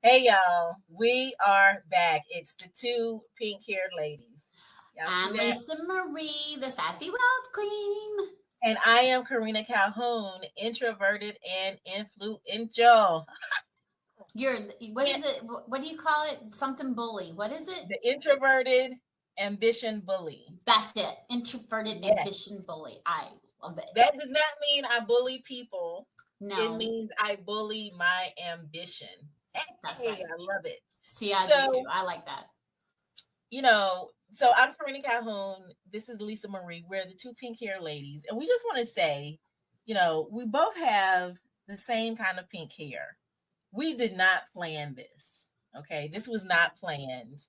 Hey y'all, we are back. It's the two pink-haired ladies. Y'all see I'm that? Lisa Marie, the Sassy Wealth Queen. And I am Karena Calhoun, introverted and influential. You're what And is it? What do you call it? Something bully. What is it? the introverted ambition bully. That's it. Introverted ambition Yes. bully. I love it. That does not mean I bully people. It No, means I bully my ambition. that's Hey, right. I love it. See, I do too. So, I like that. so I'm Karena Calhoun. This is Lisa Marie. We're the two pink hair ladies. And we just want to say, we both have the same kind of pink hair. We did not plan this. Okay. This was not planned.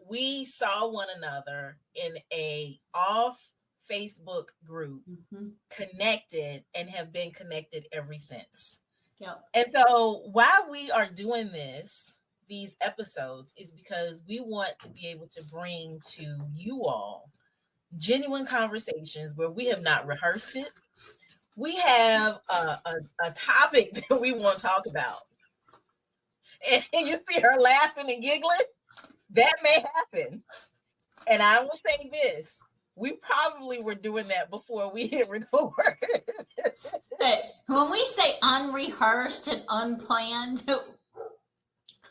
We saw one another in a off Facebook group, Hmm. connected, and have been connected ever since. Yep. And so while we are doing these episodes is because we want to be able to bring to you all genuine conversations where we have not rehearsed it. We have a topic that we want to talk about. And you see her laughing and giggling. That may happen. And I will say this. We probably were doing that before we hit record. But when we say unrehearsed and unplanned,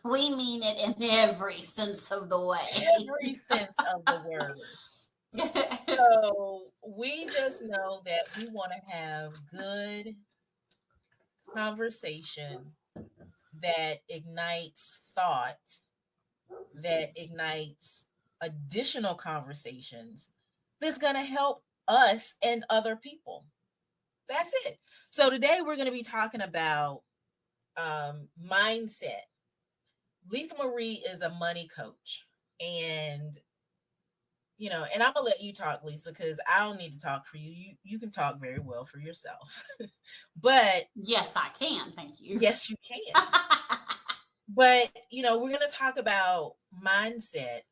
we mean it in every sense of the way. Every sense of the word. So we just know that we want to have good conversation that ignites thought, that ignites additional conversations that's going to help us and other people. That's it. So today we're going to be talking about mindset. Lisa Marie is a money coach, and and I'm gonna let you talk, Lisa, because I don't need to talk for you. You can talk very well for yourself. But Yes, I can. Thank you. yes, you can. But we're gonna talk about mindset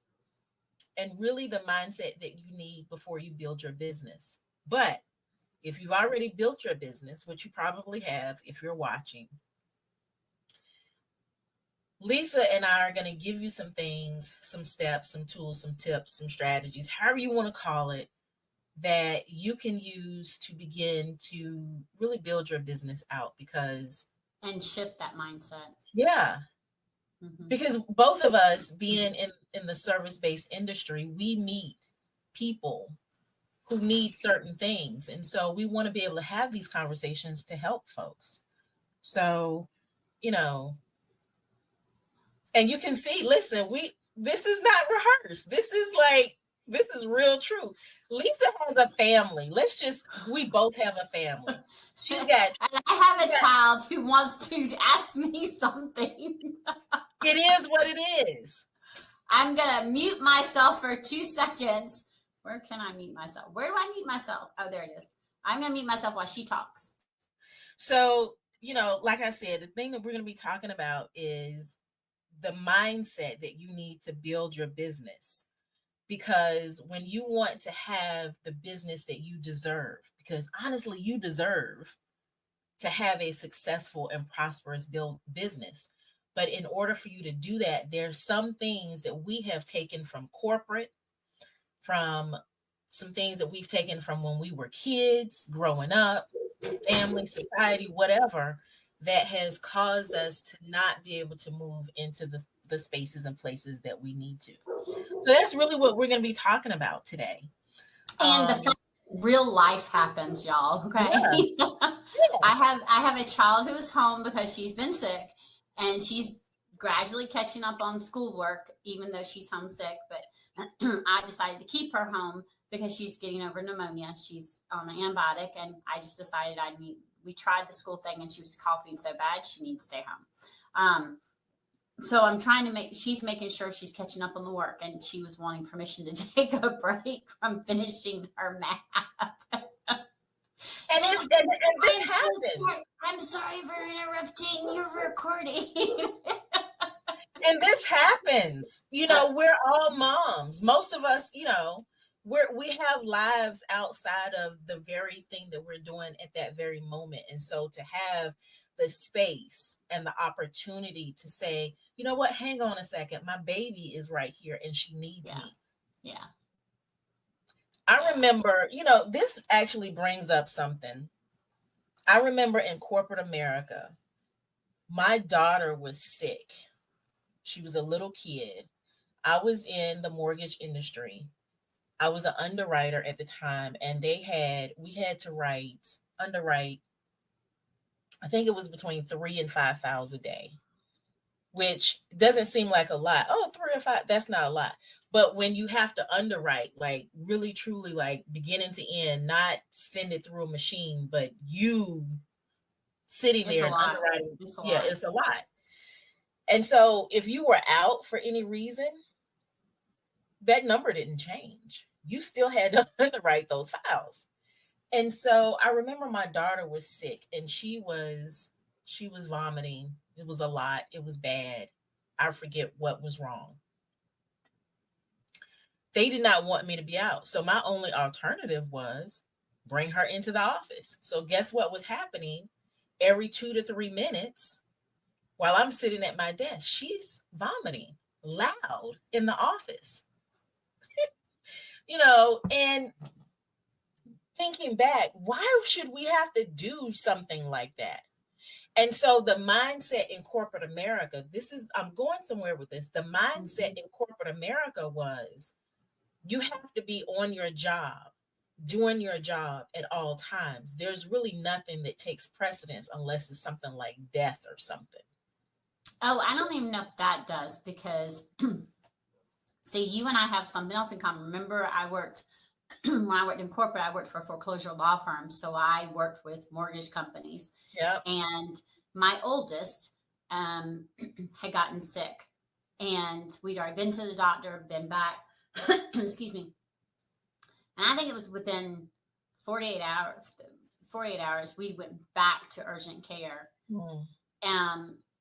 and really the mindset that you need before you build your business. But if you've already built your business, which you probably have if you're watching, Lisa and I are going to give you some things, some steps, some tools, some tips, some strategies, however you want to call it, that you can use to begin to really build your business out. Because, And shift that mindset. yeah, Hmm. because both of us being in the service-based industry, we meet people who need certain things. And so we want to be able to have these conversations to help folks. So, you know, and you can see, listen, this is not rehearsed. This is real true. Lisa has a family. We both have a family. She's got, And I have a child who wants to ask me something. it is what it is. I'm going to mute myself for 2 seconds. Where can I mute myself? Where do I mute myself? Oh, there it is. I'm going to mute myself while she talks. So, like I said, the thing that we're going to be talking about is the mindset that you need to build your business. Because when you want to have the business that you deserve, because honestly, you deserve to have a successful and prosperous business. But in order for you to do that, there's some things that we have taken from corporate, from some things that we've taken from when we were kids, growing up, family, society, whatever, that has caused us to not be able to move into the spaces and places that we need to. So that's really what we're going to be talking about today. And the fact real life happens, y'all. Okay. Yeah. I have a child who's home because she's been sick, and she's gradually catching up on schoolwork, even though she's homesick. But I decided to keep her home because she's getting over pneumonia. She's on an antibiotic, and I just decided we tried the school thing, and she was coughing so bad she needs to stay home. So I'm trying to she's making sure she's catching up on the work, and she was wanting permission to take a break from finishing her math. And this happens. I'm sorry for interrupting your recording. And this happens. We're all moms. Most of us, we have lives outside of the very thing that we're doing at that very moment. And so to have the space and the opportunity to say, you know what, hang on a second, my baby is right here and she needs Yeah. me. Yeah. I remember, this actually brings up something. I remember in corporate America, my daughter was sick. She was a little kid. I was in the mortgage industry. I was an underwriter at the time, and we had to underwrite, I think it was between 3 and 5 files a day, which doesn't seem like a lot. Oh, 3 or 5, that's not a lot. But when you have to underwrite, like really truly, like beginning to end, not send it through a machine, but you sitting It's there a and lot. underwriting, It's a yeah, lot. it's a lot. And so if you were out for any reason, that number didn't change. You still had to underwrite those files. And so I remember my daughter was sick and she was vomiting. It was a lot. It was bad. I forget what was wrong. They did not want me to be out. So my only alternative was bring her into the office. So guess what was happening? Every 2 to 3 minutes while I'm sitting at my desk, she's vomiting loud in the office. And thinking back, why should we have to do something like that? And so the mindset in corporate America, I'm going somewhere with this. The mindset in corporate America was you have to be on your job, doing your job at all times. There's really nothing that takes precedence unless it's something like death or something. Oh, I don't even know if that does, because see, you and I have something else in common. Remember, when I worked in corporate, I worked for a foreclosure law firm. So I worked with mortgage companies. Yep. And my oldest had gotten sick, and we'd already been to the doctor, been back, excuse me. And I think it was within 48 hours, we went back to urgent care.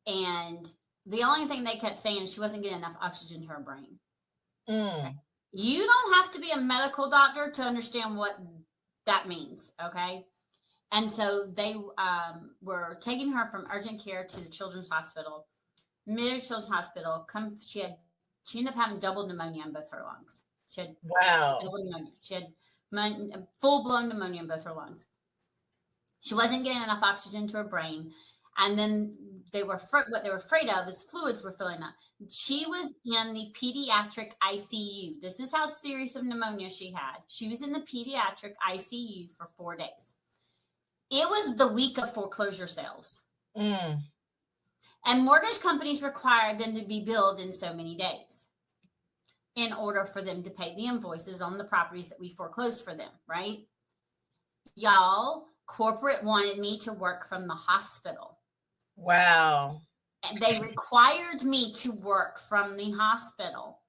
And the only thing they kept saying is she wasn't getting enough oxygen to her brain. You don't have to be a medical doctor to understand what that means, okay? And so they were taking her from urgent care to the children's hospital. Mid Children's Hospital, she ended up having double pneumonia in both her lungs. She had double pneumonia. She had full-blown pneumonia in both her lungs. She wasn't getting enough oxygen to her brain. And then what they were afraid of is fluids were filling up. She was in the pediatric ICU. This is how serious of pneumonia she had. She was in the pediatric ICU for 4 days. It was the week of foreclosure sales. And mortgage companies required them to be billed in so many days in order for them to pay the invoices on the properties that we foreclosed for them, right? Y'all, corporate wanted me to work from the hospital. Wow. And they required me to work from the hospital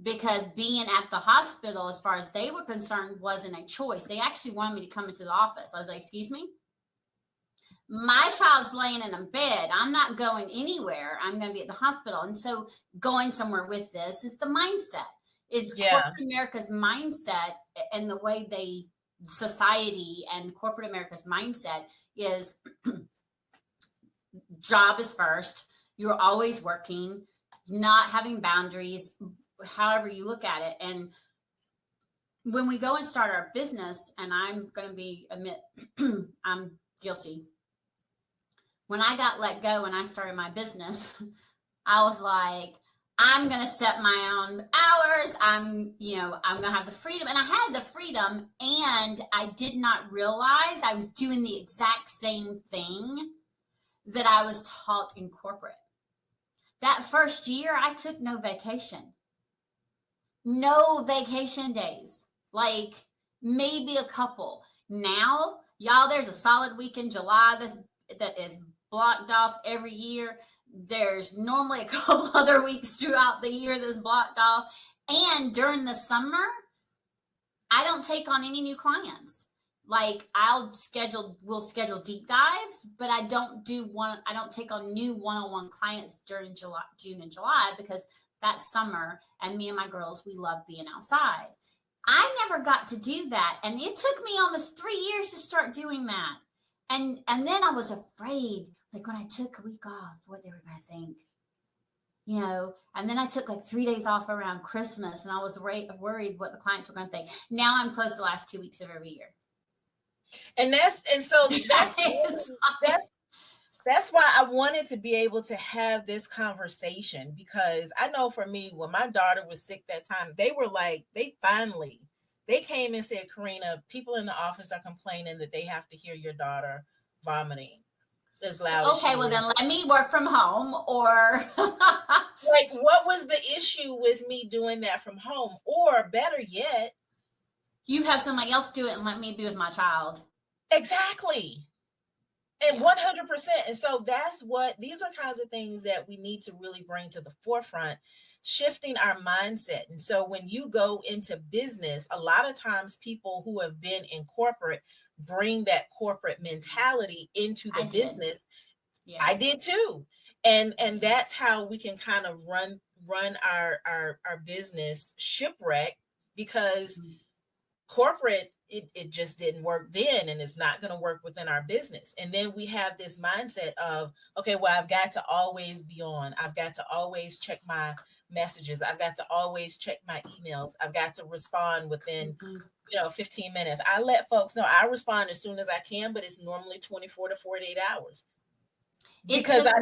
because being at the hospital, as far as they were concerned, wasn't a choice. They actually wanted me to come into the office. I was like, excuse me? My child's laying in a bed. I'm not going anywhere. I'm going to be at the hospital. And so going somewhere with this is the mindset. It's corporate America's mindset, and the way society and corporate America's mindset is job is first. You're always working, not having boundaries, however you look at it. And when we go and start our business, and I'm going to admit I'm guilty. When I got let go and I started my business, I was like, I'm going to set my own hours. I'm going to have the freedom. And I had the freedom, and I did not realize I was doing the exact same thing that I was taught in corporate. That first year, I took no vacation. No vacation days. Like maybe a couple. Now, y'all, there's a solid week in July that is blocked off every year. There's normally a couple other weeks throughout the year that's blocked off. And during the summer, I don't take on any new clients. Like we'll schedule deep dives, but I don't take on new one-on-one clients during June and July, because that's summer and me and my girls, we love being outside. I never got to do that. And it took me almost 3 years to start doing that. And then I was afraid, like when I took a week off, what they were going to think, you know, and then I took like 3 days off around Christmas and I was worried what the clients were going to think. Now I'm closed the last 2 weeks of every year. So that's why I wanted to be able to have this conversation, because I know for me, when my daughter was sick that time, they were like, they came and said, Karena, people in the office are complaining that they have to hear your daughter vomiting as loud as okay, well then let me work from home, or like, what was the issue with me doing that from home? Or better yet, you have somebody else do it and let me be with my child. Exactly. And 100%. And so these are kinds of things that we need to really bring to the forefront, shifting our mindset. And so when you go into business, a lot of times people who have been in corporate bring that corporate mentality into the business. Yeah. I did too. And that's how we can kind of run our business shipwreck, because corporate, it just didn't work then, and it's not going to work within our business. And then we have this mindset of, okay, well, I've got to always be on. I've got to always check my messages. I've got to always check my emails. I've got to respond within 15 minutes. I let folks know I respond as soon as I can, but it's normally 24 to 48 hours. Because I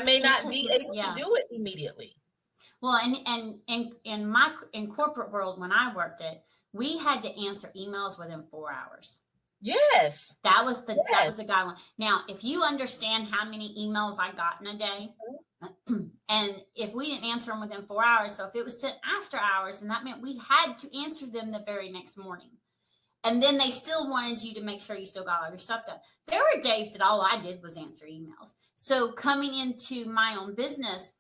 may not be able to do it immediately. Well, and in corporate world, when I worked it, we had to answer emails within 4 hours. Yes. That was the guideline. Now, if you understand how many emails I got in a day, and if we didn't answer them within 4 hours, so if it was sent after hours, and that meant we had to answer them the very next morning. And then they still wanted you to make sure you still got all your stuff done. There were days that all I did was answer emails. So coming into my own business,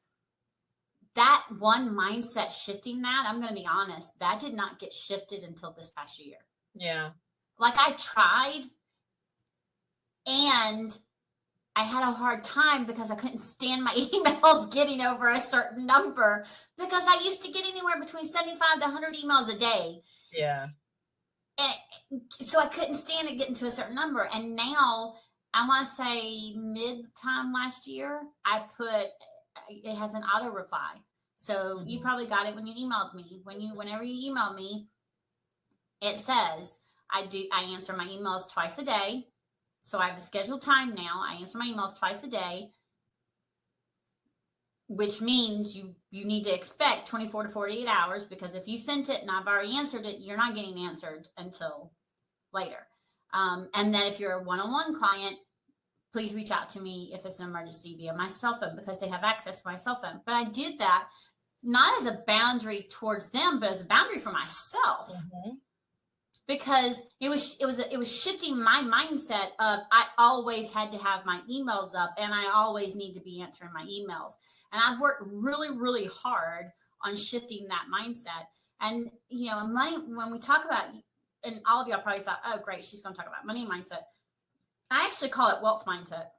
that one mindset shifting that, I'm going to be honest, that did not get shifted until this past year. Yeah. Like I tried, and I had a hard time because I couldn't stand my emails getting over a certain number, because I used to get anywhere between 75 to 100 emails a day. Yeah. And so I couldn't stand it getting to a certain number. And now I want to say mid-time last year, it has an auto reply. So you probably got it when you emailed me. Whenever you email me, it says I answer my emails twice a day. So I have a scheduled time now. I answer my emails twice a day, which means you need to expect 24 to 48 hours, because if you sent it and I've already answered it, you're not getting answered until later. And then if you're a one-on-one client, please reach out to me if it's an emergency via my cell phone, because they have access to my cell phone. But I did that not as a boundary towards them, but as a boundary for myself. Mm-hmm. Because it was shifting my mindset of I always had to have my emails up, and I always need to be answering my emails. And I've worked really, really hard on shifting that mindset. And, money, when we talk about, and all of y'all probably thought, oh, great, she's going to talk about money mindset. I actually call it wealth mindset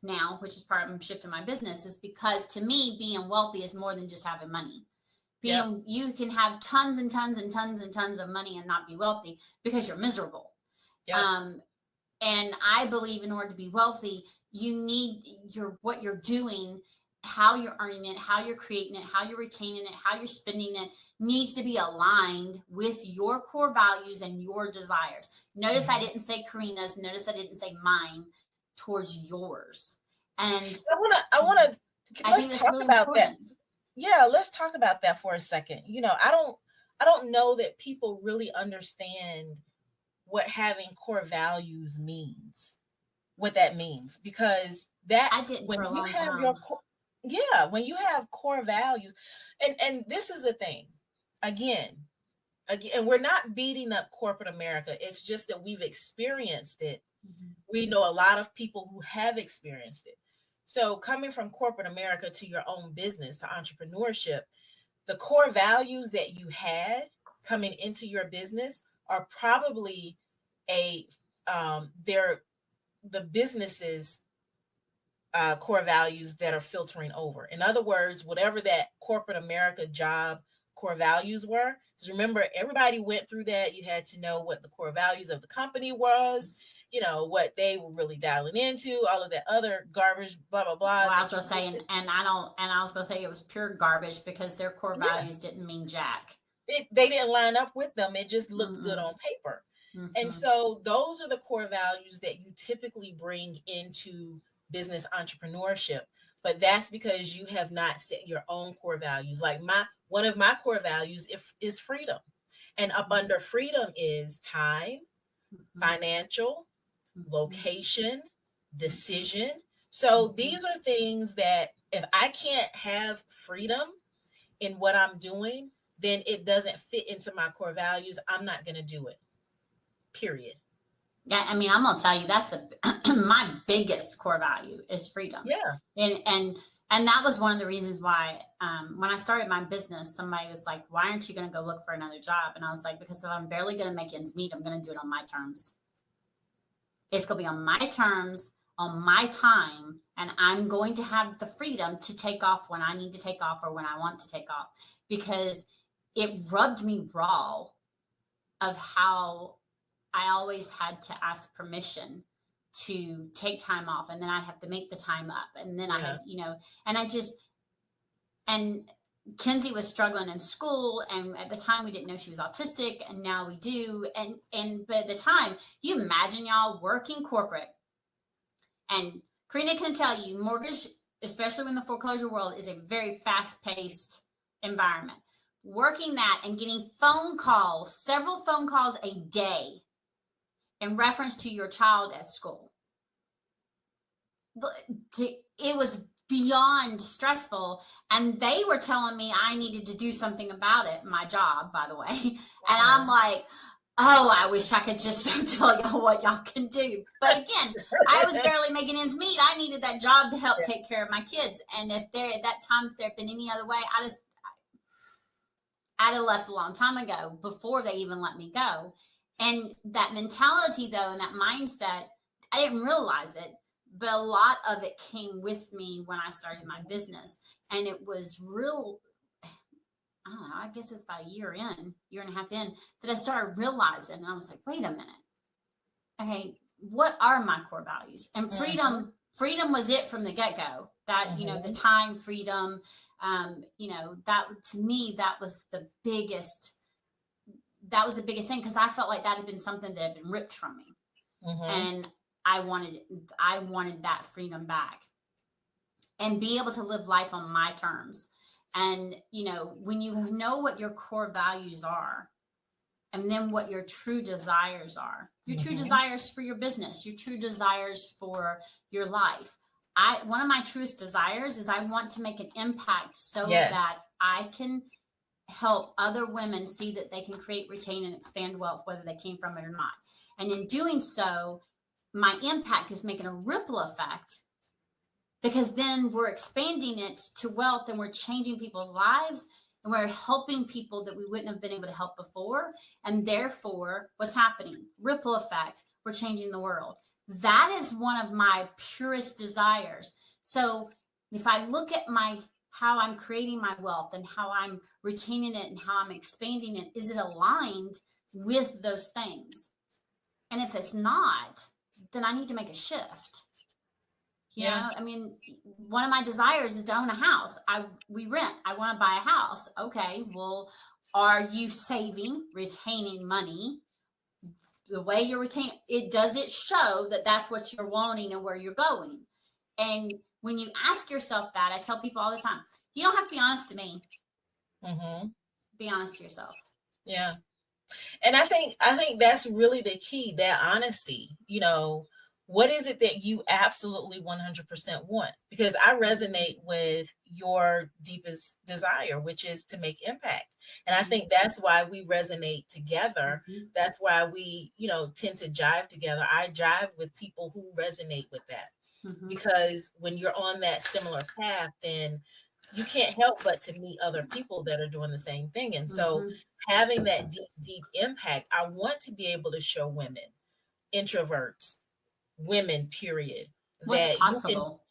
now, which is part of shifting my business, is because to me, being wealthy is more than just having money. You can have tons and tons and tons and tons of money and not be wealthy because you're miserable. Yep. And I believe in order to be wealthy, you need what you're doing, how you're earning it, how you're creating it, how you're retaining it, how you're spending it needs to be aligned with your core values and your desires. Notice I didn't say Karena's. Notice I didn't say mine, towards yours. And I want to let's talk really about important. That. Yeah, let's talk about that for a second. I don't know that people really understand what having core values means, what that means, because that I didn't when for a long time. When you have core values, and this is the thing, again, we're not beating up corporate America. It's just that we've experienced it. Mm-hmm. We know a lot of people who have experienced it. So coming from corporate America to your own business, to entrepreneurship, the core values that you had coming into your business are probably they're the business's core values that are filtering over. In other words, whatever that corporate America job core values were, because remember, everybody went through that. You had to know what the core values of the company was. what they were really dialing into, all of that other garbage, blah, blah, blah. Well, I was That going you to say, and I was going to say it was pure garbage because their core Yeah. values didn't mean jack. They didn't line up with them. It just looked good Mm-mm. on paper. And Mm-hmm. so those are the core values that you typically bring into business entrepreneurship. But that's because you have not set your own core values. Like one of my core values is freedom. And up under freedom is time, Mm-hmm. financial, Mm-hmm. location, decision. So Mm-hmm. these are things that if I can't have freedom in what I'm doing, then it doesn't fit into my core values. I'm not going to do it. Period. Yeah, I mean, I'm gonna tell you that's my biggest core value is freedom, Yeah. and that was one of the reasons why when I started my business, somebody was like, "Why aren't you gonna go look for another job?" And I was like, "Because if I'm barely gonna make ends meet, I'm gonna do it on my terms. It's gonna be on my terms, on my time, and I'm going to have the freedom to take off when I need to take off or when I want to take off because it rubbed me raw of how." I always had to ask permission to take time off and then I'd have to make the time up. And then I had, and and Kenzie was struggling in school. And at the time we didn't know she was autistic and now we do. But at the time, you imagine y'all working corporate and Karena can tell you mortgage, especially in the foreclosure world, is a very fast paced environment. Working that and getting phone calls, several phone calls a day in reference to your child at school. It was beyond stressful. And they were telling me I needed to do something about it, my job, by the way. And I'm like, oh, I wish I could just tell y'all what y'all can do. But again, I was barely making ends meet. I needed that job to help take care of my kids. And if there at that time, if there had been any other way, I'd have left a long time ago before they even let me go. And that mentality, though, and that mindset, I didn't realize it, but a lot of it came with me when I started my business. And it was real, I don't know, I guess it's about a year and a half in, that I started realizing, and I was like, wait a minute. Okay, what are my core values? And freedom was it from the get-go. That, the time freedom, that to me, that was the biggest thing because I felt like that had been something that had been ripped from me. And I wanted that freedom back and be able to live life on my terms. And, when you know what your core values are and then what your true desires are, your true desires for your business, your true desires for your life. One of my truest desires is I want to make an impact so that I can help other women see that they can create, retain, and expand wealth, whether they came from it or not. And in doing so, my impact is making a ripple effect because then we're expanding it to wealth and we're changing people's lives and we're helping people that we wouldn't have been able to help before. And therefore, what's happening? Ripple effect. We're changing the world. That is one of my purest desires. So if I look at how I'm creating my wealth and how I'm retaining it and how I'm expanding it, is it aligned with those things? And if it's not, then I need to make a shift. You know, I mean, one of my desires is to own a house. We rent. I want to buy a house. Okay, well, are you saving, retaining money? The way you're retaining it, does it show that that's what you're wanting and where you're going? And when you ask yourself that, I tell people all the time, you don't have to be honest to me. Be honest to yourself. Yeah. And I think that's really the key, that honesty. What is it that you absolutely 100% want? Because I resonate with your deepest desire, which is to make impact. And I think that's why we resonate together. That's why we, tend to jive together. I jive with people who resonate with that. Because when you're on that similar path, then you can't help but to meet other people that are doing the same thing. And so having that deep, deep impact, I want to be able to show women, introverts, women, period, what's possible.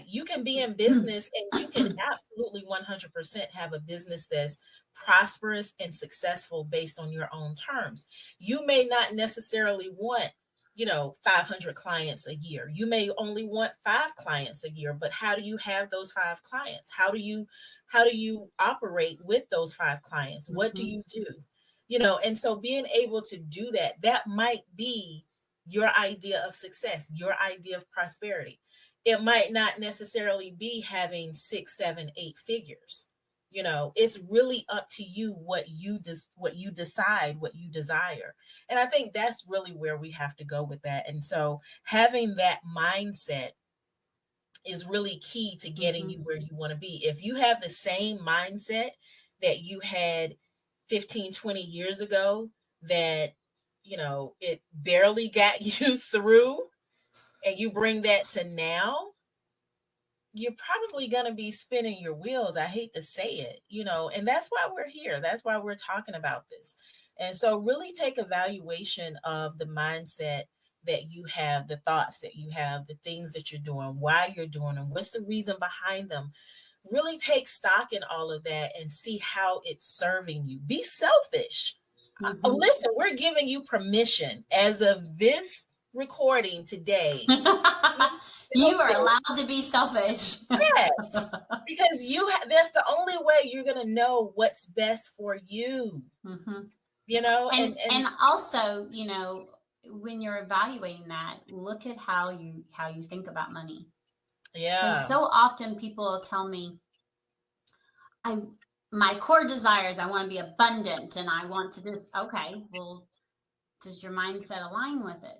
You can be in business and you can absolutely 100% have a business that's prosperous and successful based on your own terms. You may not necessarily want 500 clients a year. You may only want 5 clients a year, but how do you have those 5 clients? How do you operate with those 5 clients? What do Mhm. you do? And so being able to do that, that might be your idea of success, your idea of prosperity. It might not necessarily be having 6, 7, 8 figures. It's really up to you what you decide, what you desire. And I think that's really where we have to go with that. And so having that mindset is really key to getting you Mhm. where you want to be. If you have the same mindset that you had 15, 20 years ago, that it barely got you through, and you bring that to now, you're probably going to be spinning your wheels. I hate to say it, and that's why we're here. That's why we're talking about this. And so really take evaluation of the mindset that you have, the thoughts that you have, the things that you're doing, why you're doing them, what's the reason behind them. Really take stock in all of that and see how it's serving you. Be selfish. Mhm. Listen, we're giving you permission as of this recording today. Be You are selfish. allowed to be selfish. Yes, because that's the only way you're going to know what's best for you, Mhm. and And also, when you're evaluating that, look at how you think about money. Because yeah. so often people will tell me, I my core desires, I want to be abundant and I want to just, okay, well, does your mindset align with it?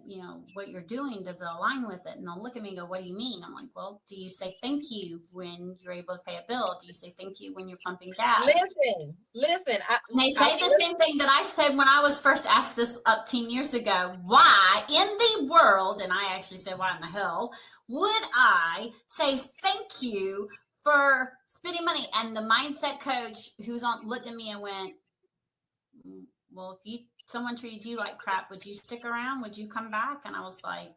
What you're doing, does it align with it? And they'll look at me and go, what do you mean? I'm like, well, do you say thank you when you're able to pay a bill? Do you say thank you when you're pumping gas? Listen, And they I'll say be the same thing that I said when I was first asked this up 10 years ago. Why in the world, and I actually said, why in the hell would I say thank you for spending money? And the mindset coach who's on looked at me and went, well, if someone treated you like crap, would you stick around? Would you come back? And I was like,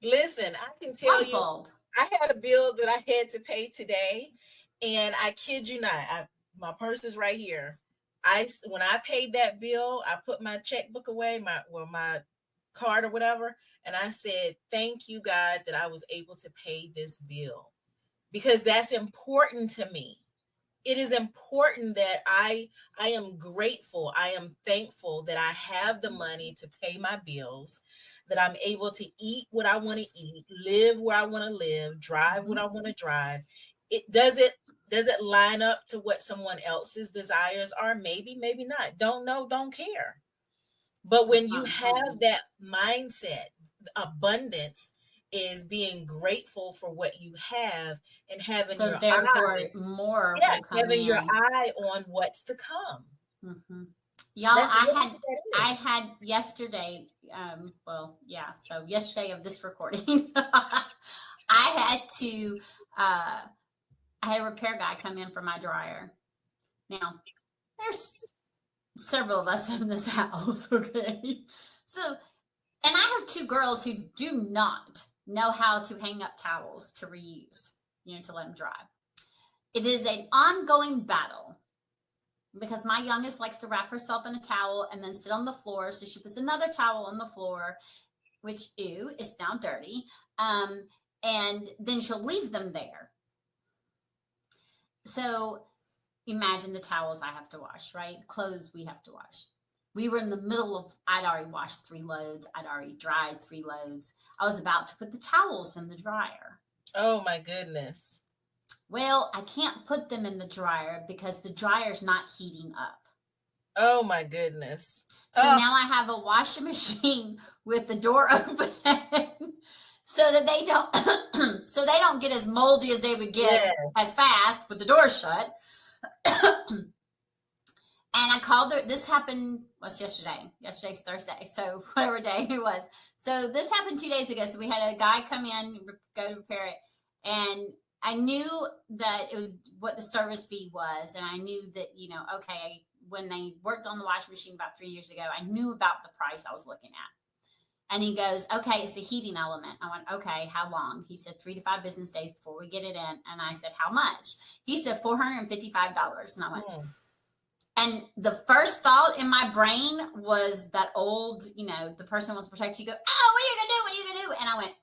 listen, I can tell light you, bulb. I had a bill that I had to pay today, and I kid you not, my purse is right here. When I paid that bill, I put my checkbook away, my card or whatever, and I said, "Thank you, God, that I was able to pay this bill," because that's important to me. It is important that I am grateful, I am thankful that I have the money to pay my bills, that I'm able to eat what I want to eat, live where I want to live, drive what Mm-hmm. I want to drive. It does it line up to what someone else's desires are? Maybe, maybe not. Don't know, don't care. But That's when you not have important. that mindset, abundance is being grateful for what you have and having So your therefore, more yeah, will come having your in. eye on what's to come. Mm-hmm. Y'all, That's I really had what that I is. had yesterday. Well, yeah. So yesterday of this recording, I had to. I had a repair guy come in for my dryer. Now, there's several of us in this house. Okay, so and I have two girls who do not know how to hang up towels to reuse. To let them dry. It is an ongoing battle because my youngest likes to wrap herself in a towel and then sit on the floor. So she puts another towel on the floor, which, ew, is now dirty. And then she'll leave them there. So imagine the towels I have to wash, right? Clothes we have to wash. We were in the middle of, I'd already washed 3 loads. I'd already dried 3 loads. I was about to put the towels in the dryer. Oh my goodness. Well, I can't put them in the dryer because the dryer's not heating up. Oh my goodness. So Oh, now I have a washing machine with the door open so that they don't get as moldy as they would get yeah. as fast with the door shut. And I called her. This happened, what's yesterday? Yesterday's Thursday. So whatever day it was. So this happened 2 days ago. So we had a guy come in, go to repair it. And I knew that it was what the service fee was. And I knew that, okay, when they worked on the washing machine about 3 years ago, I knew about the price I was looking at. And he goes, okay, it's a heating element. I went, okay, how long? He said 3 to 5 business days before we get it in. And I said, how much? He said $455. And I went, And the first thought in my brain was that old, the person wants to protect you. Go, oh, what are you going to do? What are you going to do? And I went,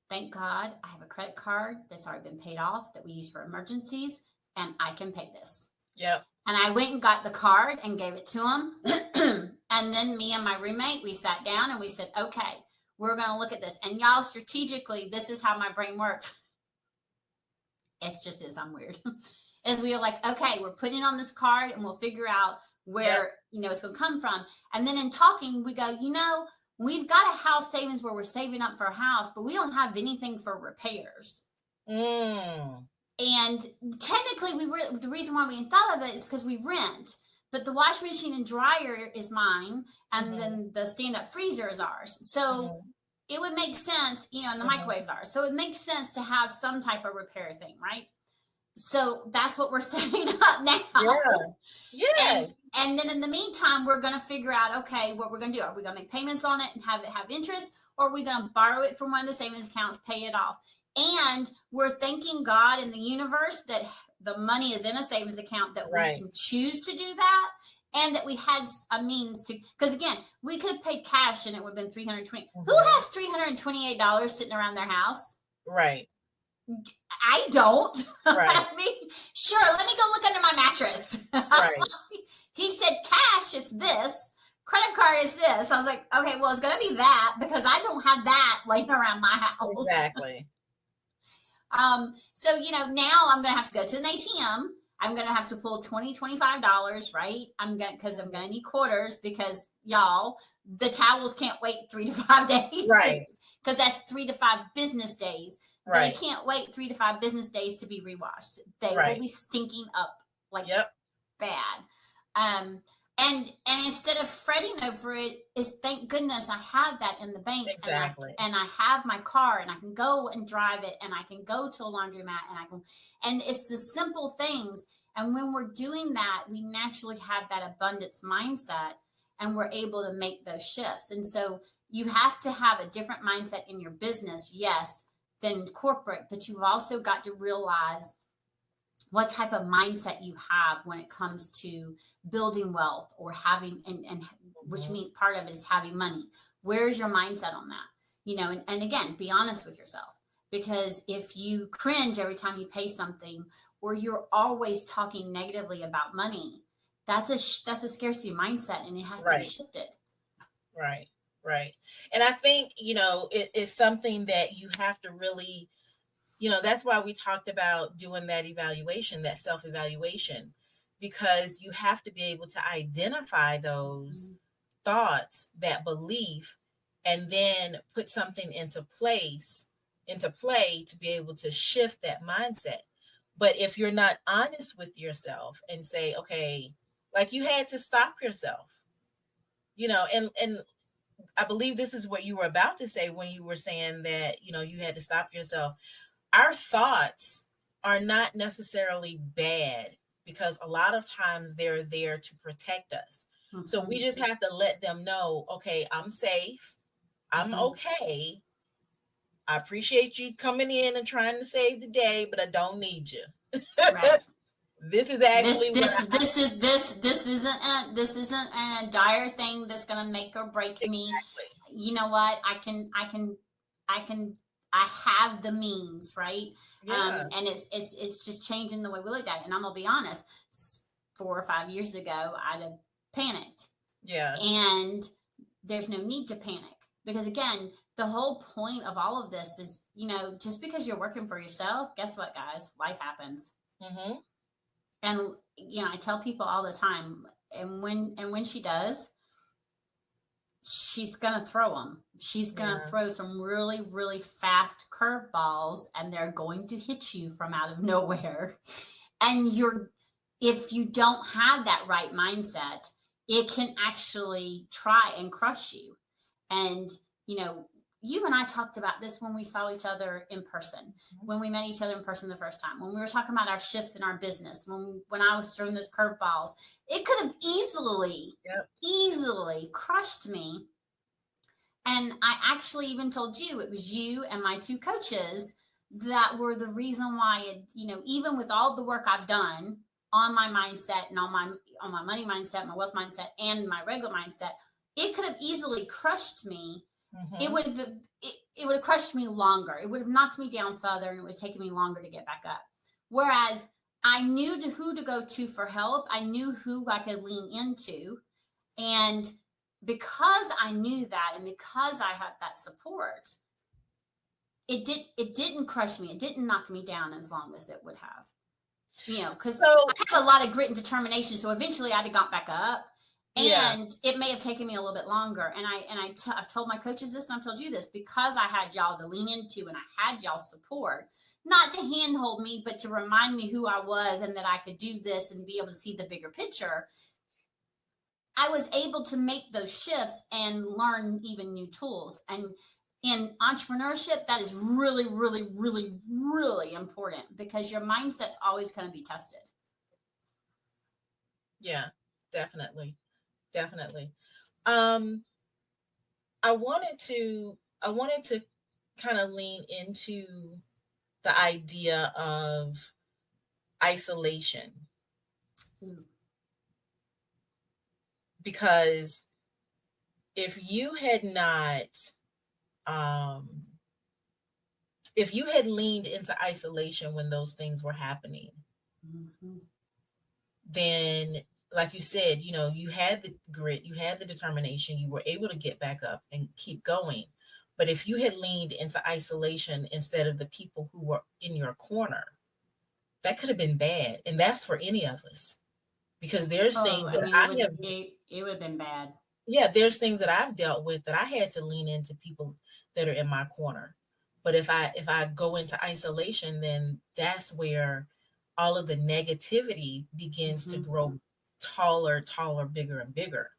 thank God I have a credit card that's already been paid off that we use for emergencies, and I can pay this. Yep. And I went and got the card and gave it to him. And then me and my roommate, we sat down and we said, okay, we're going to look at this. And y'all, strategically, this is how my brain works. It's just is, I'm weird. Is we are like, okay, we're putting on this card and we'll figure out where, it's going to come from. And then in talking, we go, we've got a house savings where we're saving up for a house, but we don't have anything for repairs. And technically, the reason why we thought of it is because we rent. But the washing machine and dryer is mine, and then the stand-up freezer is ours. So it would make sense, and the microwaves are. So it makes sense to have some type of repair thing, right? So that's what we're setting up now. Yeah. And then in the meantime, we're going to figure out, okay, what we're going to do. Are we going to make payments on it and have it have interest? Or are we going to borrow it from one of the savings accounts, pay it off? And we're thanking God in the universe that the money is in a savings account, that we can choose to do that, and that we had a means to, because again, we could have paid cash and it would have been $320. Who has $328 sitting around their house? Right. I don't. Right. I mean, sure, let me go look under my mattress. Right. He said cash is this, credit card is this. I was like, okay, well, it's going to be that because I don't have that laying around my house. Exactly. So, now I'm going to have to go to an ATM. I'm going to have to pull $20, $25, right? Because I'm going to need quarters because y'all, the towels can't wait 3 to 5 days. Right. Because that's 3 to 5 business days. Right. They can't wait 3 to 5 business days to be rewashed. They will be stinking up like bad. And instead of fretting over it, is thank goodness I have that in the bank. Exactly. And I have my car and I can go and drive it and I can go to a laundromat and it's the simple things. And when we're doing that, we naturally have that abundance mindset and we're able to make those shifts. And so you have to have a different mindset in your business, yes, than corporate, but you've also got to realize what type of mindset you have when it comes to building wealth or having, and which means part of it is having money. Where's your mindset on that? And again, be honest with yourself, because if you cringe every time you pay something, or you're always talking negatively about money, that's a scarcity mindset, and it has to be shifted. Right. And I think, it's something that you have to really, that's why we talked about doing that evaluation, that self-evaluation, because you have to be able to identify those thoughts, that belief, and then put something into play to be able to shift that mindset. But if you're not honest with yourself and say, okay, like you had to stop yourself, and I believe this is what you were about to say when you were saying that, you had to stop yourself. Our thoughts are not necessarily bad because a lot of times they're there to protect us. So we just have to let them know, okay, I'm safe. I'm okay. I appreciate you coming in and trying to save the day, but I don't need you. Right. This is actually this isn't a dire thing that's going to make or break me. You know what? I have the means, right? Yeah. And it's just changing the way we look at it. And I'm gonna be honest, 4 or 5 years ago, I'd have panicked. Yeah. And there's no need to panic because again, the whole point of all of this is, just because you're working for yourself, guess what, guys? Life happens. And I tell people all the time, and when she does, she's going to throw them. She's going to throw some really, really fast curveballs, and they're going to hit you from out of nowhere. And if you don't have that right mindset, it can actually try and crush you. And, you and I talked about this when we saw each other in person, when we met each other in person the first time, when we were talking about our shifts in our business, when I was throwing those curveballs, it could have easily crushed me. And I actually even told you it was you and my 2 coaches that were the reason why even with all the work I've done on my mindset and on my money mindset, my wealth mindset, and my regular mindset, it could have easily crushed me. It would have crushed me longer. It would have knocked me down further, and it would have taken me longer to get back up. Whereas I knew who to go to for help. I knew who I could lean into. And because I knew that, and because I had that support, it didn't crush me. It didn't knock me down as long as it would have. Because I have a lot of grit and determination. So eventually I'd have got back up. And it may have taken me a little bit longer. And I've told my coaches this, and I've told you this, because I had y'all to lean into and I had y'all support, not to handhold me, but to remind me who I was and that I could do this and be able to see the bigger picture. I was able to make those shifts and learn even new tools. And in entrepreneurship, that is really, really, really, really important, because your mindset's always going to be tested. Yeah, definitely. Definitely. I wanted to kind of lean into the idea of isolation. Because if you had leaned into isolation when those things were happening, then, like you said, you had the grit, you had the determination, you were able to get back up and keep going. But if you had leaned into isolation instead of the people who were in your corner, that could have been bad. And that's for any of us, because there's things that it would have been bad. Yeah, there's things that I've dealt with that I had to lean into people that are in my corner. But if I go into isolation, then that's where all of the negativity begins to grow taller, bigger and bigger.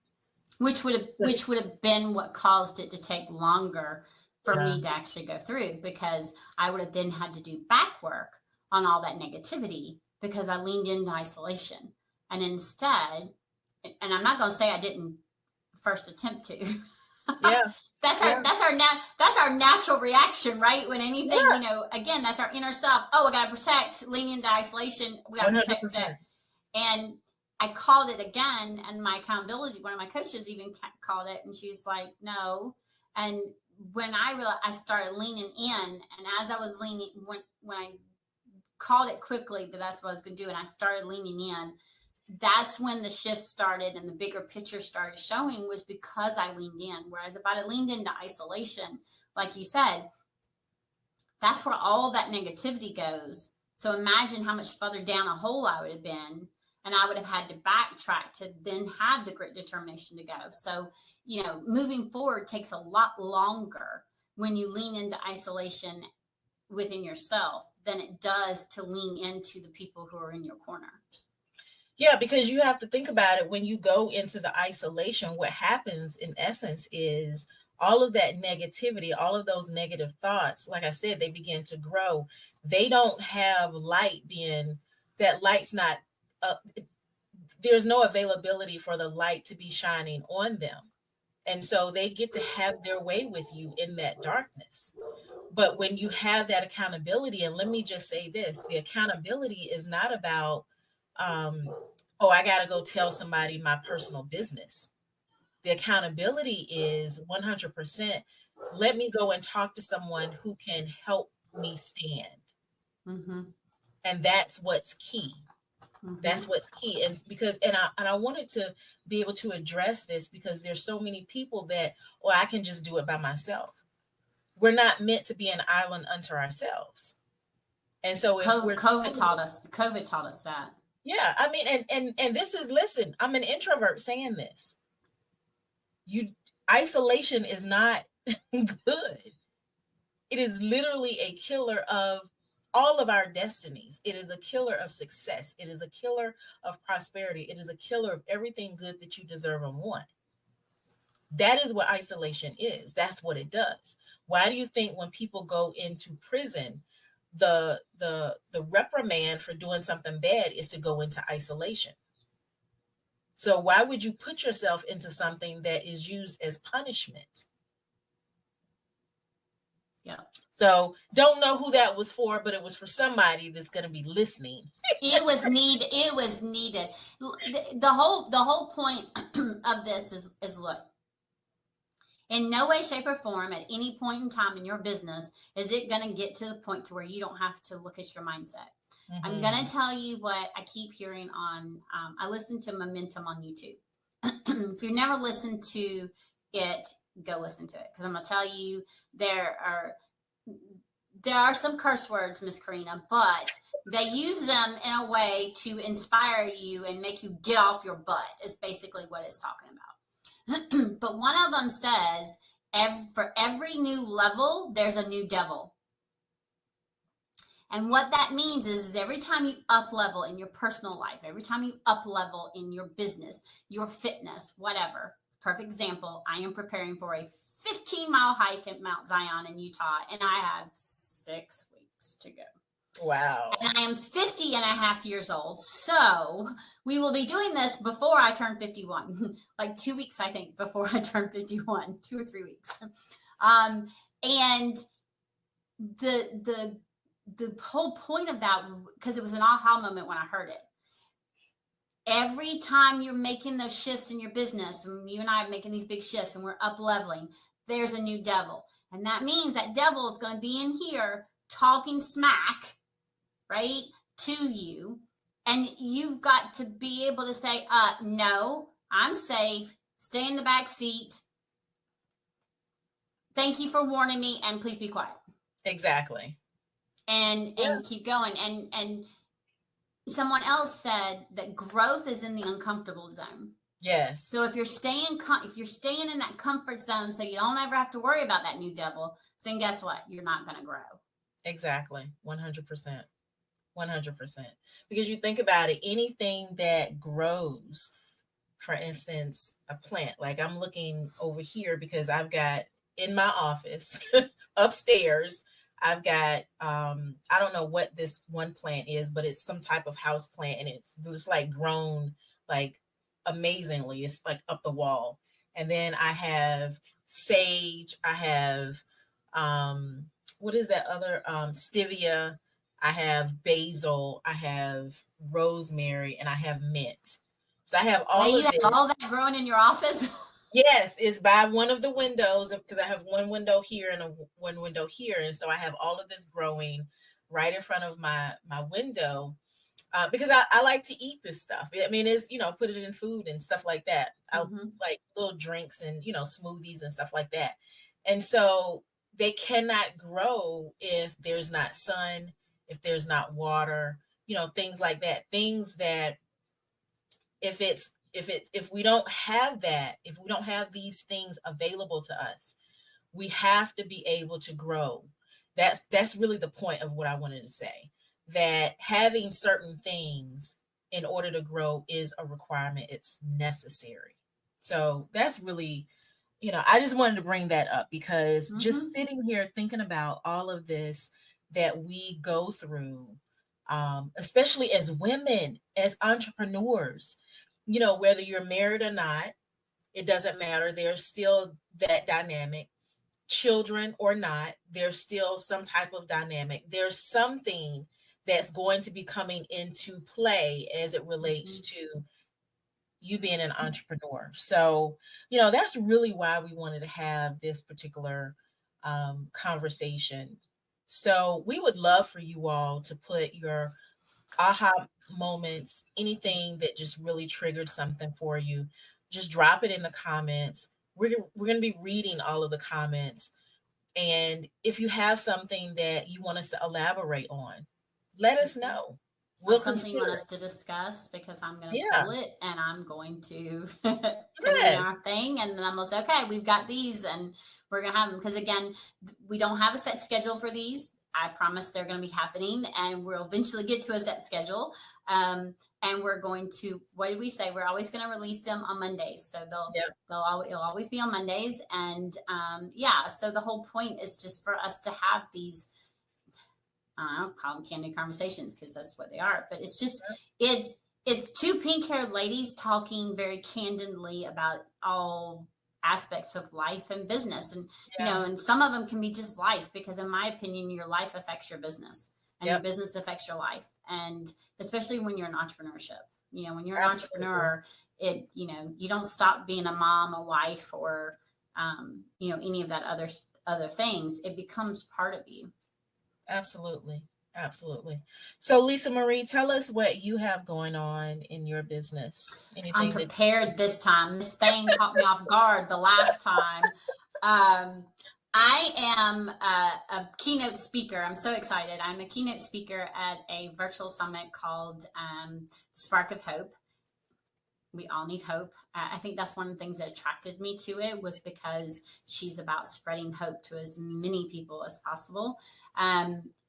Which would have been what caused it to take longer for me to actually go through, because I would have then had to do back work on all that negativity because I leaned into isolation. And instead, and I'm not going to say I didn't first attempt to. Yeah. That's our natural reaction, right? When anything, again, that's our inner self. Oh, we got to protect, lean into isolation. We got to protect that. And I called it again, and my accountability, one of my coaches even called it, and she's like, no. And when I realized, I started leaning in, and as I was leaning, when I called it quickly that that's what I was going to do, and I started leaning in, that's when the shift started and the bigger picture started showing, was because I leaned in. Whereas if I'd have leaned into isolation, like you said, that's where all that negativity goes. So imagine how much further down a hole I would have been, and I would have had to backtrack to then have the grit determination to go. So, moving forward takes a lot longer when you lean into isolation within yourself than it does to lean into the people who are in your corner. Yeah, because you have to think about it. When you go into the isolation, what happens in essence is all of that negativity, all of those negative thoughts, like I said, they begin to grow. They don't have that light's not, there's no availability for the light to be shining on them. And so they get to have their way with you in that darkness. But when you have that accountability, and let me just say this, the accountability is not about, I got to go tell somebody my personal business. The accountability is 100%. Let me go and talk to someone who can help me stand. And that's what's key. That's what's key. And because, I wanted to be able to address this, because there's so many people that, I can just do it by myself. We're not meant to be an island unto ourselves. And so if COVID taught us that. Yeah, I mean, and this is, listen, I'm an introvert saying this. Isolation is not good. It is literally a killer of all of our destinies. It is a killer of success. It is a killer of prosperity. It is a killer of everything good that you deserve and want. That is what isolation is. That's what it does. Why do you think when people go into prison, the reprimand for doing something bad is to go into isolation? So why would you put yourself into something that is used as punishment? Yeah. So don't know who that was for, but it was for somebody that's going to be listening. It was needed. It was needed. The whole point of this is look, in no way, shape, or form at any point in time in your business is it going to get to the point to where you don't have to look at your mindset. I'm going to tell you what I keep hearing on, I listen to Momentum on YouTube. If you've never listened to it, go listen to it. Because I'm going to tell you, there are some curse words, Miss Karena, but they use them in a way to inspire you and make you get off your butt, is basically what it's talking about. But one of them says, for every new level, there's a new devil. And what that means is every time you up level in your personal life, every time you up level in your business, your fitness, whatever. Perfect example, I am preparing for a 15-mile hike at Mount Zion in Utah, and I have 6 weeks to go. Wow. And I am 50 and a half years old. So we will be doing this before I turn 51, like 2 weeks, I think, before I turn 51, 2 or 3 weeks. And the whole point of that, because it was an aha moment when I heard it. Every time you're making those shifts in your business, and you and I are making these big shifts and we're up leveling, there's a new devil. And that means that devil is going to be in here talking smack, right, to you. And you've got to be able to say, no, I'm safe. Stay in the back seat. Thank you for warning me, and please be quiet. Exactly. And keep going. And someone else said that growth is in the uncomfortable zone. Yes. So if you're staying in that comfort zone, so you don't ever have to worry about that new devil, then guess what? You're not going to grow. Exactly. 100%. 100%. Because you think about it, anything that grows, for instance, a plant, like I'm looking over here because I've got in my office upstairs, I've got, I don't know what this one plant is, but it's some type of house plant, and it's just like grown like amazingly. It's like up the wall. And then I have sage, I have, what is that other, stevia, I have basil, I have rosemary, and I have mint. So I have all you of have this. all that growing in your office? Yes, it's by one of the windows, because I have one window here and one window here, and so I have all of this growing right in front of my window, because I like to eat this stuff. I mean, it's, put it in food and stuff like that. I like little drinks and smoothies and stuff like that, and so they cannot grow if there's not sun, if there's not water, things like that. Things that if we don't have that, if we don't have these things available to us, we have to be able to grow. That's really the point of what I wanted to say, that having certain things in order to grow is a requirement. It's necessary. So that's really, I just wanted to bring that up, because just sitting here thinking about all of this that we go through, especially as women, as entrepreneurs, whether you're married or not, it doesn't matter. There's still that dynamic. Children or not, there's still some type of dynamic. There's something that's going to be coming into play as it relates to you being an entrepreneur. So, that's really why we wanted to have this particular conversation. So we would love for you all to put your aha moments, anything that just really triggered something for you, just drop it in the comments. We're going to be reading all of the comments. And if you have something that you want us to elaborate on, let us know. We'll something you want us to discuss, because I'm going to pull it and I'm going to put it in our thing. And then I'm going to say, okay, we've got these and we're going to have them. Because again, we don't have a set schedule for these. I promise they're going to be happening, and we'll eventually get to a set schedule. And we're going to, what did we say? We're always going to release them on Mondays. So it'll always be on Mondays. And so the whole point is just for us to have these, I don't call them candid conversations, because that's what they are, but it's just, it's two pink-haired ladies talking very candidly about all aspects of life and business. And, Yeah. and some of them can be just life, because in my opinion, your life affects your business and your Yep. business affects your life. And especially when you're in entrepreneurship, when you're an Absolutely. entrepreneur, you don't stop being a mom, a wife, or, any of that other things. It becomes part of you. Absolutely. Absolutely. So Lisa Marie, tell us what you have going on in your business. I'm Anything that prepared this time. This thing caught me off guard the last time. I am a keynote speaker. I'm so excited. I'm a keynote speaker at a virtual summit called Spark of Hope. We all need hope. I think that's one of the things that attracted me to it, was because she's about spreading hope to as many people as possible.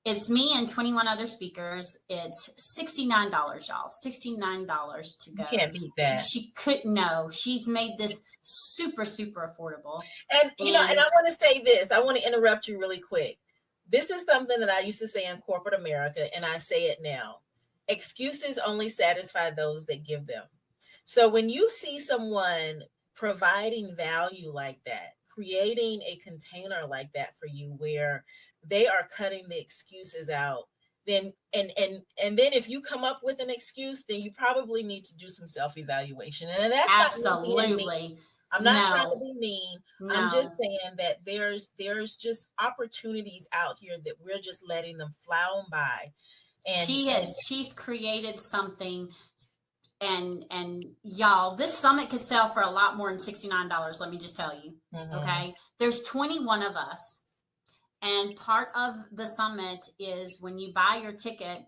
It's me and 21 other speakers. It's $69, y'all. $69 to go. you can't beat that. She couldn't know. She's made this super, super affordable. And and I want to say this. I want to interrupt you really quick. This is something that I used to say in corporate America, and I say it now. Excuses only satisfy those that give them. So when you see someone providing value like that, creating a container like that for you, where they are cutting the excuses out, then and then if you come up with an excuse, then you probably need to do some self-evaluation. And that's absolutely. I'm not trying to be mean. No. I'm just saying that there's just opportunities out here that we're just letting them fly on by. And she's created something. And y'all, this summit could sell for a lot more than $69. Let me just tell you. Mm-hmm. Okay. There's 21 of us. And part of the summit is when you buy your ticket,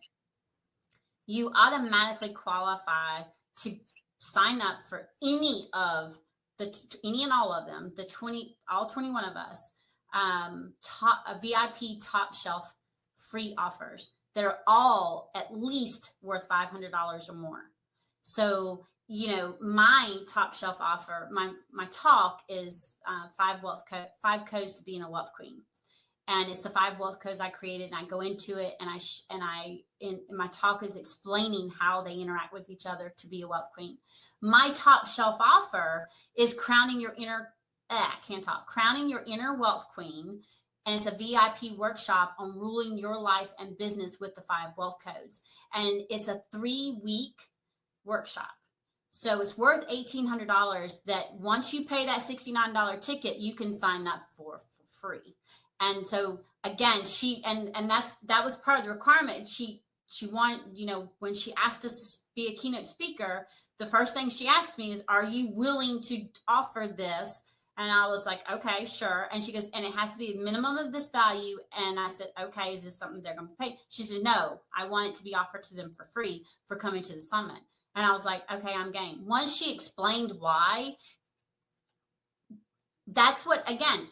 you automatically qualify to sign up for any and all of them, all 21 of us, VIP top shelf free offers that are all at least worth $500 or more. So, my top shelf offer, my talk is 5 codes to being a wealth queen. And it's the 5 wealth codes I created, and I go into it, and my talk is explaining how they interact with each other to be a wealth queen. My top shelf offer is crowning your inner wealth queen. And it's a VIP workshop on ruling your life and business with the 5 wealth codes. And it's a 3-week workshop. So it's worth $1,800 that once you pay that $69 ticket, you can sign up for free. And so again, that was part of the requirement. She wanted, when she asked us to be a keynote speaker, the first thing she asked me is, are you willing to offer this? And I was like, okay, sure. And she goes, and it has to be a minimum of this value. And I said, okay, is this something they're going to pay? She said, no, I want it to be offered to them for free for coming to the summit. And I was like, okay, I'm game. Once she explained why, that's what, again,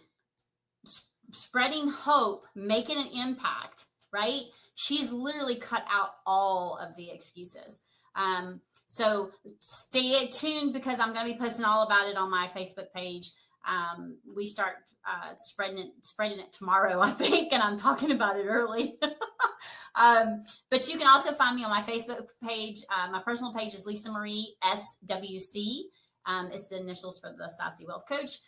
spreading hope, making an impact, right? She's literally cut out all of the excuses. So stay tuned, because I'm going to be posting all about it on my Facebook page. We start spreading it tomorrow, I think, and I'm talking about it early. But you can also find me on my Facebook page. My personal page is Lisa Marie SWC. It's the initials for the Sassy Wealth Coach.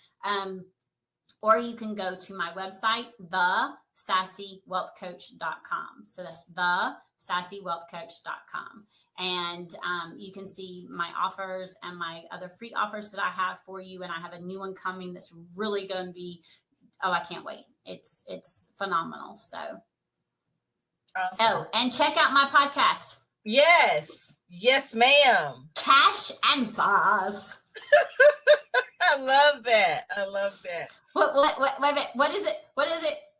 Or you can go to my website, thesassywealthcoach.com. So that's thesassywealthcoach.com. And you can see my offers and my other free offers that I have for you. And I have a new one coming that's really going to be, I can't wait. It's phenomenal. So, awesome. And check out my podcast. Yes, ma'am. Cash and Sauce. I love that. What is it?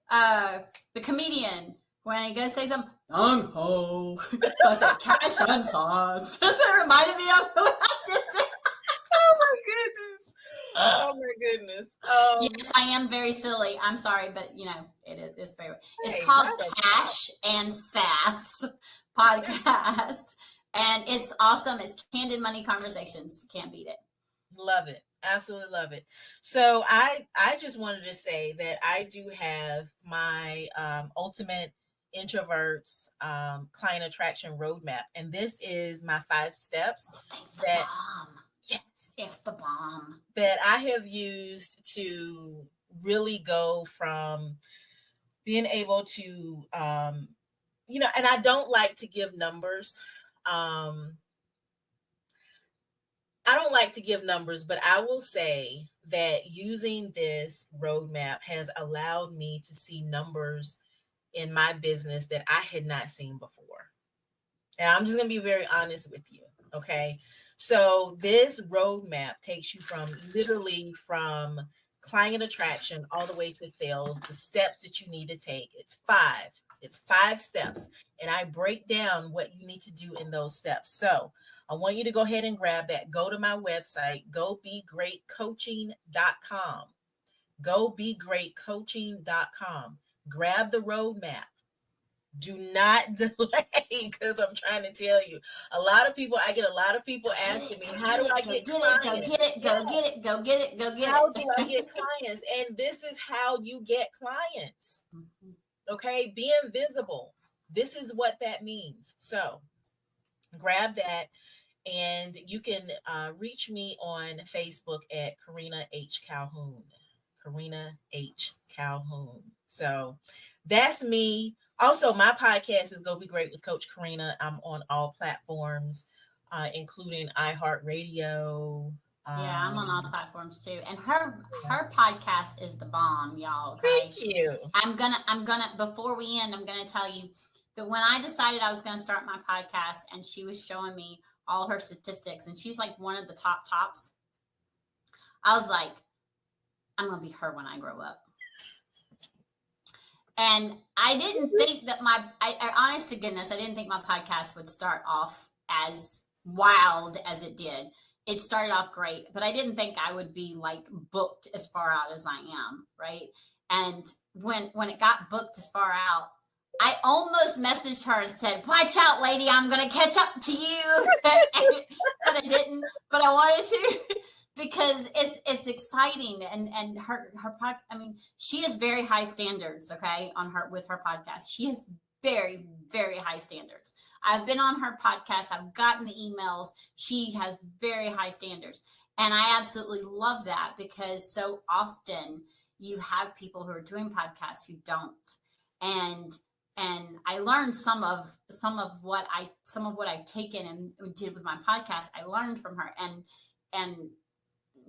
The comedian, when he goes say something, ho. So I said cash and sauce. That's what it reminded me of when I did that. Oh my goodness. Yes, I am very silly. I'm sorry, but it's very. It's called Cash and Sass podcast, and it's awesome. It's candid money conversations. You can't beat it. Love it. Absolutely love it. So I just wanted to say that I do have my ultimate introverts client attraction roadmap, and this is my 5 steps that Yes. It's the bomb. That I have used to really go from being able to, and I don't like to give numbers. I don't like to give numbers, but I will say that using this roadmap has allowed me to see numbers in my business that I had not seen before. And I'm just going to be very honest with you. Okay. So this roadmap takes you from literally from client attraction all the way to sales, the steps that you need to take. It's five steps. And I break down what you need to do in those steps. So I want you to go ahead and grab that. Go to my website, gobegreatcoaching.com. Gobegreatcoaching.com. Grab the roadmap. Do not delay, because I'm trying to tell you, I get a lot of people asking me, how do I get clients? Go get it, go get it, go get it, go get it. How do I get clients? And this is how you get clients. Okay, being visible. This is what that means. So grab that, and you can reach me on Facebook at Karena H. Calhoun. Karena H. Calhoun. So that's me. Also, my podcast is Go Be Great with Coach Karena. I'm on all platforms, including iHeartRadio. Yeah, I'm on all platforms too. And her podcast is the bomb, y'all. Okay? Thank you. I'm gonna before we end, I'm gonna tell you that when I decided I was gonna start my podcast, and she was showing me all her statistics, and she's like one of the tops. I was like, I'm gonna be her when I grow up. And I didn't think that I honest to goodness, I didn't think my podcast would start off as wild as it did. It started off great, but I didn't think I would be like booked as far out as I am, right? And when it got booked as far out, I almost messaged her and said, "Watch out, lady, I'm going to catch up to you." But I didn't, but I wanted to. Because it's exciting, and her podcast. I mean, she has very high standards. Okay, with her podcast, she has very, very high standards. I've been on her podcast. I've gotten the emails. She has very high standards, and I absolutely love that, because so often you have people who are doing podcasts who don't, and I learned some of what I've taken and did with my podcast. I learned from her, and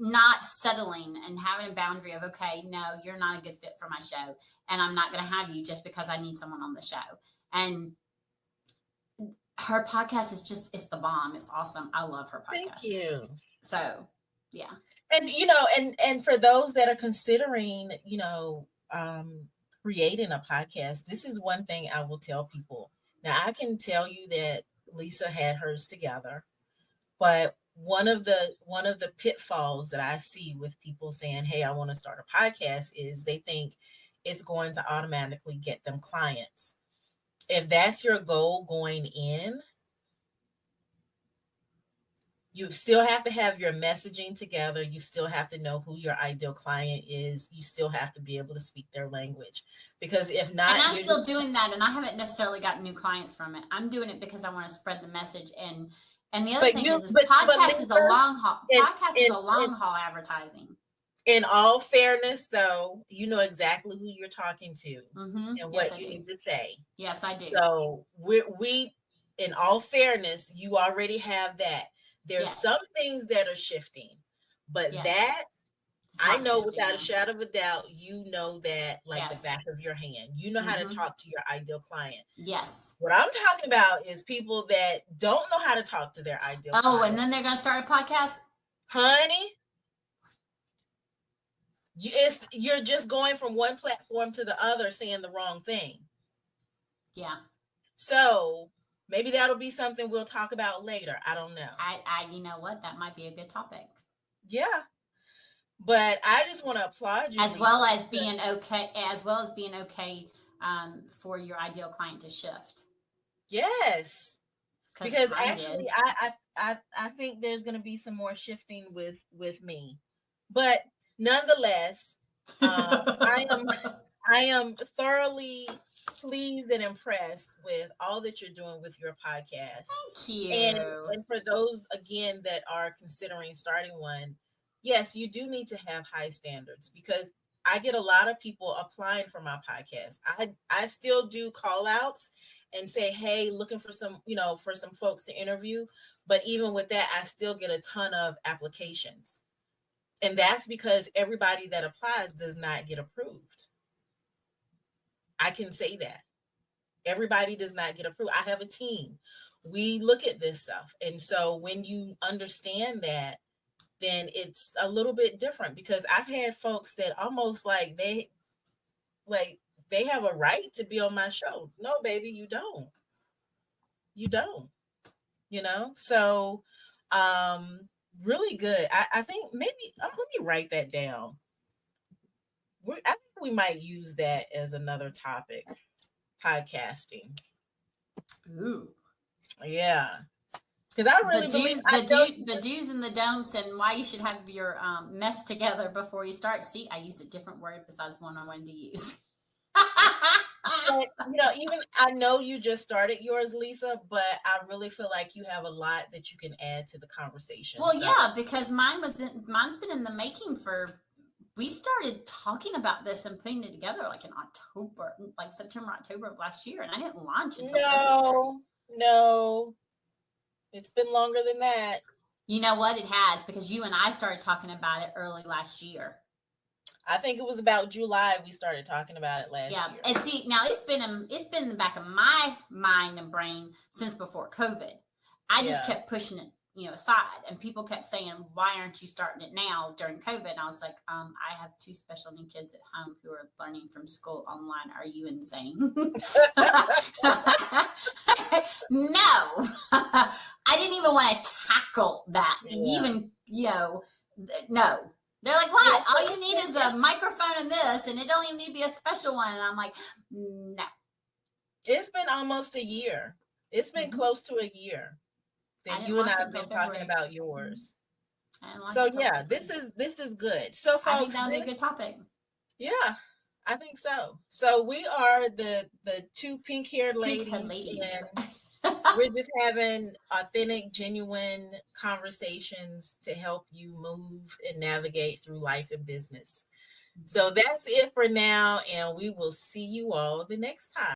not settling and having a boundary of, okay, no, you're not a good fit for my show, and I'm not going to have you just because I need someone on the show. And her podcast is it's the bomb. It's awesome. I love her podcast. Thank you. So, yeah. And, and for those that are considering, creating a podcast, this is one thing I will tell people. Now, I can tell you that Lisa had hers together, but one of the pitfalls that I see with people saying, "Hey, I want to start a podcast," is they think it's going to automatically get them clients. If that's your goal going in, you still have to have your messaging together. You still have to know who your ideal client is. You still have to be able to speak their language, because if not, and I'm still doing that, and I haven't necessarily gotten new clients from it. I'm doing it because I want to spread the message. And the other thing is podcast is a long haul. Podcast is a long haul advertising. In all fairness, though, you know exactly who you're talking to and what you need to say. Yes, I do. So we, in all fairness, you already have that. There's some things that are shifting, but that I know without a shadow of a doubt, you know that like the back of your hand. You know how to talk to your ideal client. Yes. What I'm talking about is people that don't know how to talk to their ideal client. Oh, and then they're going to start a podcast? Honey, you're just going from one platform to the other saying the wrong thing. Yeah. So maybe that'll be something we'll talk about later. I don't know. You know what? That might be a good topic. Yeah. But I just want to applaud you. As well as being okay for your ideal client to shift. Yes. Because actually I think there's going to be some more shifting with me. But nonetheless, I am thoroughly pleased and impressed with all that you're doing with your podcast. Thank And you. and for those again that are considering starting one, yes, you do need to have high standards because I get a lot of people applying for my podcast. I still do call outs and say, "Hey, looking for some, for some folks to interview." But even with that, I still get a ton of applications. And that's because everybody that applies does not get approved. I can say that. Everybody does not get approved. I have a team. We look at this stuff. And so when you understand that, then it's a little bit different because I've had folks that almost like they have a right to be on my show. No, baby, you don't. You don't, So really good. I think maybe let me write that down. I think we might use that as another topic. Podcasting. Ooh. Yeah. Because I The really believe do's, I know the do's and the don'ts, and why you should have your mess together before you start. See, I used a different word besides one I wanted to use. but, even I know you just started yours, Lisa, but I really feel like you have a lot that you can add to the conversation. Well, So yeah, because mine's been in the making for. We started talking about this and putting it together like in October, like September, October of last year, and I didn't launch until February. no, it's been longer than that. You know what? It has, because you and I started talking about it early last year. I think it was about July we started talking about it last year. And see, now it's been in the back of my mind and brain since before COVID. I just kept pushing it, aside, and people kept saying, "Why aren't you starting it now during COVID?" And I was like, "I have two special needs kids at home who are learning from school online. Are you insane?" No, I didn't even want to tackle that. Even no. They're like, "What? All you need is a microphone and this, and it don't even need to be a special one." And I'm like, "No." It's been almost a year. It's been close to a year that you and I have been talking about yours. So yeah, this is good. So folks, I think that would be a good topic. Yeah, I think so. So we are the two pink-haired ladies. And we're just having authentic, genuine conversations to help you move and navigate through life and business. So that's it for now, and we will see you all the next time.